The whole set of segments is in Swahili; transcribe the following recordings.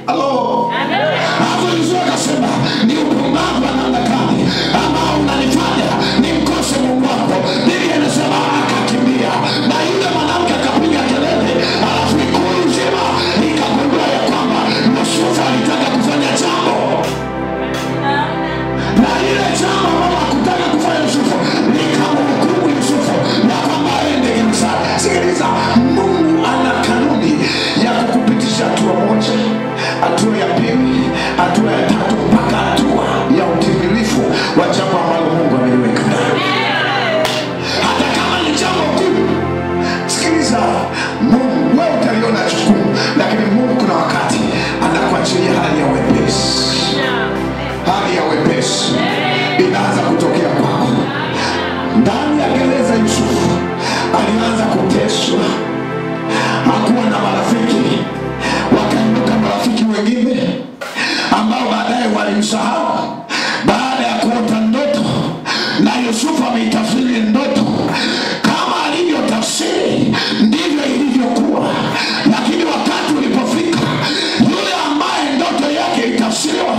Halo. Hapo Yesu akasema ni upumbavu wa namna gani ambao unanifanya nimkose Mungu wako. Biblia inasema akakimbia. Na yule mwanamke akapiga kelele, alafu ikulu nzima ikagundua ya kwamba Yusufu alitaka kufanya jambo. Na ile jambo ambalo hakutaka kufanya Yusufu likamhukumu Yusufu na kwamba aende gerezani. Sikiliza, Mungu ana kanuni ya kukupitisha hatua moja, hatua ya pili, hatua ya tatu, mpaka hatua ya utimilifu wa jambo ambalo Mungu ameliweka ndani. Hata kama ni jambo kuu, sikiliza, Mungu wewe utaliona jukumu, lakini Mungu kuna wakati anakuachilia hali ya wepesi. Hali ya wepesi inaanza kutokea kwako. Ndani ya gereza Yusufu alianza kuteswa. Hakuwa na marafiki. Wakainuka marafiki wengine ambao baadaye walimsahau baada ya kuota ndoto, na Yusufu ameitafsiri ndoto kama alivyotafsiri ndivyo ilivyokuwa. Lakini wakati ulipofika, yule ambaye ndoto yake itafsiriwa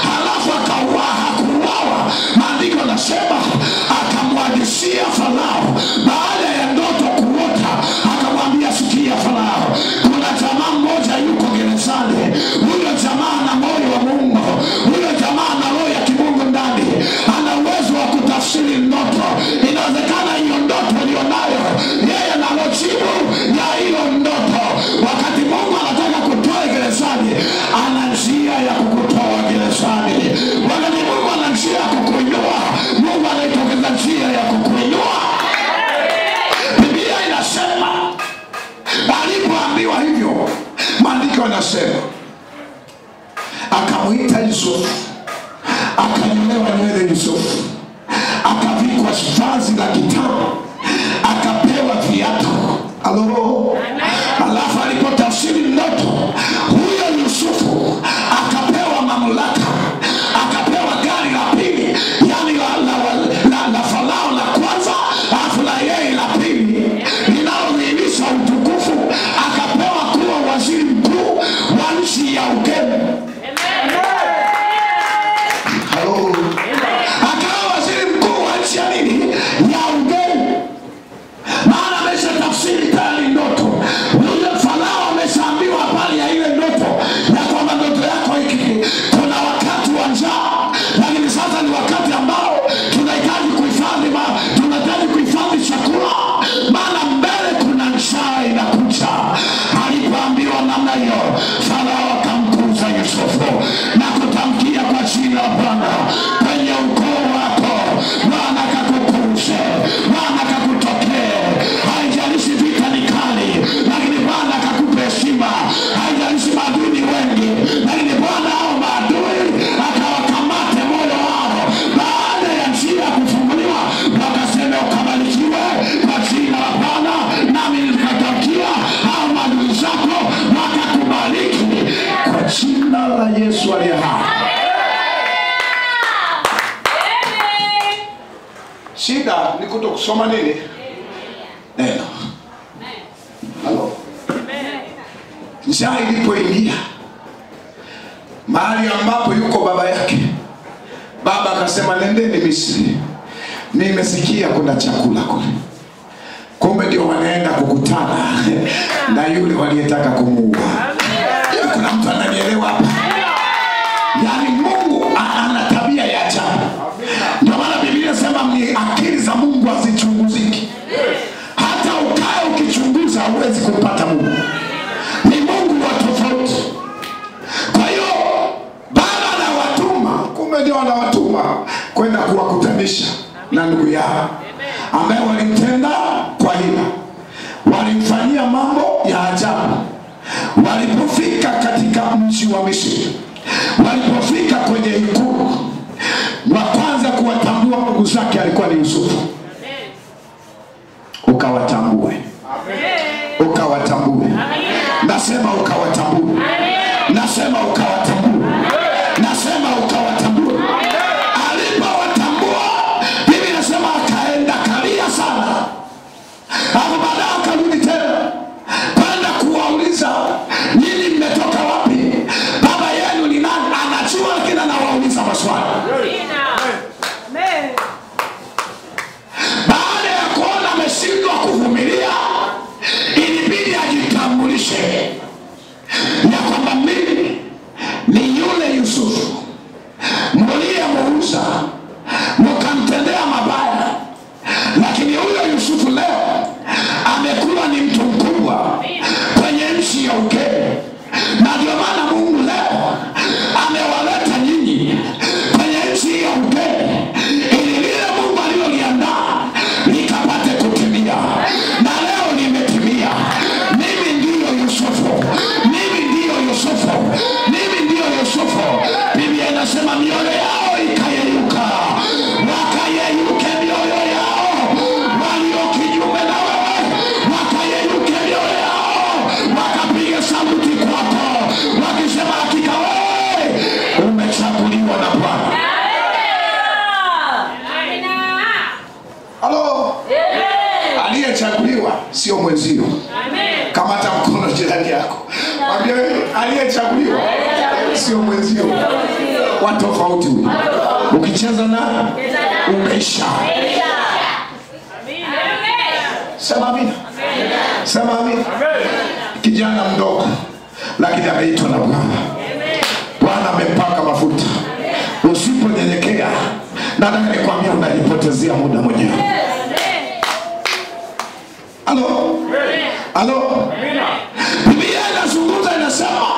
halafu hakuuawa, maandiko yanasema akamwadisia Farao. Baada ya ndoto kuota, akamwambia, sikia Farao, kuna jamaa mmoja yuko gerezani. Huyo jamaa ana moyo wa Mungu, huyo jamaa ana roho ya kimungu ndani, ana uwezo wa kutafsiri ndoto. Inawezekana hiyo ndoto alionayo yeye nalo jibu ya hiyo ndoto. Wakati Mungu anataka kutoa gerezani, ana njia ya kukutoa gerezani. Wakati Mungu ana njia ya kukuinua, Mungu anaitokeza njia ya kukuinua. Biblia inasema alipoambiwa hivyo, maandiko yanasema akamuita Yusufu, akanyolewa nywele Yusufu, akavikwa vazi la kitani, akapewa viatu. Halo. Alafu alipotafsiri ndoto, huyo Yusufu akapewa mamlaka, akapewa gari la pili, yani la Farao la kwanza, alafu la yeye la pili linalodhihirisha utukufu. Akapewa kuwa waziri mkuu wa nchi ya Ugeni. Halo. Akawa waziri mkuu wa nchi ya nini? Ya Ugeni. Maana amesha tafsiri tayari ndoto. Yule Farao ameshaambiwa habari ya ile ndoto, ya kwamba ndoto yako hiki kuna wakati wa njaa, lakini sasa ni wakati ambao tunahitaji kuhifadhi chakula, maana mbele kuna njaa inakuja. Alipoambiwa namna hiyo, Farao akamkuza Yusufu na kutamkia kwa jina la Bwana, kwenye ukoo wako Bwana akakukuze, Bwana akakutokee. Haijalishi vita ni kali, lakini Bwana akakupe heshima. Haijalishi maadui ni wengi, lakini Bwana hao maadui akawakamate moyo wao. Baada ya njia kufunguliwa, wakasema ukabarikiwe kwa jina la Bwana, nami nikatamkia hao maadui zako wakakubariki kwa jina la Yesu aliye hai. Shida ni kutokusoma nini? Neno. Halo. Njaa ilipoingia mahali ambapo yuko baba yake, baba akasema nendeni Misri, nimesikia kuna chakula kule. Kumbe ndio wanaenda kukutana na yule waliyetaka kumuua. Kuna mtu ananielewa hapa? Yaani Mungu ana tabia ya ajabu. Ndio maana Biblia inasema ni akili za Mungu hazichunguziki. Hata ukae ukichunguza huwezi kumpata Mungu. Ni Mungu wa tofauti. Kwa hiyo baba anawatuma, kumbe ndio anawatuma kwenda kuwakutanisha na ndugu yao ambaye walimtenda kwa hila, walimfanyia mambo ya ajabu. Walipofika katika mji wa Misri, walipofika kwenye ikulu, wa kwanza kuwatambua ndugu zake alikuwa ni Yusufu. Ukawatambue. Ukawatambue. Nasema ukawatambue. Nasema ukawatambue. Nasema ukawatambue. Alipowatambua, Biblia inasema akaenda kalia sana. Hapo baadaye akarudi tena kwenda kuwauliza, nini mmetoka wapi? aliyechaguliwa sio mwenzio, wa tofauti. Ukicheza na umeisha. Sema amina. Sema amina. Kijana mdogo lakini ameitwa na Bwana. Bwana amempaka mafuta. Usiponyenyekea, nataka nikwambie unajipotezea muda mwenyewe. Halo? Halo? Biblia inazungumza inasema